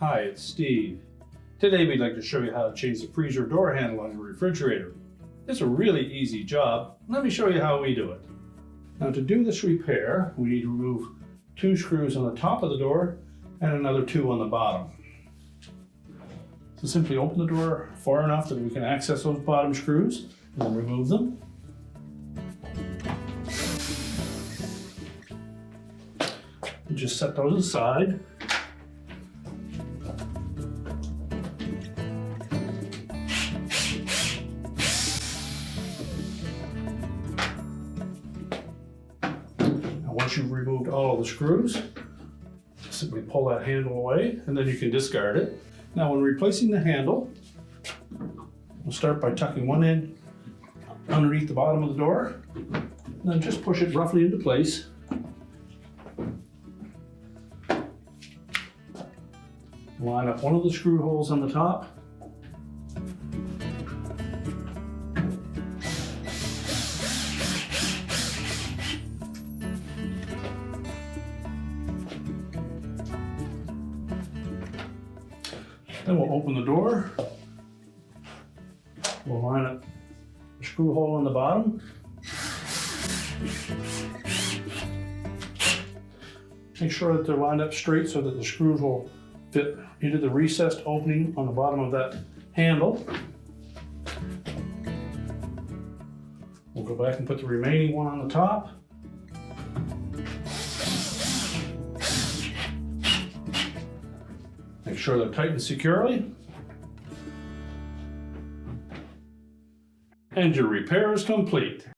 Hi, it's Steve. Today we'd like to show you how to change the freezer door handle on your refrigerator. It's a really easy job. Let me show you how we do it. Now to do this repair, we need to remove 2 screws on the top of the door and another 2 on the bottom. So simply open the door far enough that we can access those bottom screws and then remove them. And just set those aside. Once you've removed all of the screws, simply pull that handle away and then you can discard it. Now when replacing the handle, we'll start by tucking one end underneath the bottom of the door, and then just push it roughly into place. Line up one of the screw holes on the top. Then we'll open the door. We'll line up the screw hole on the bottom. Make sure that they're lined up straight so that the screws will fit into the recessed opening on the bottom of that handle. We'll go back and put the remaining one on the top. Make sure they're tightened securely. And your repair is complete.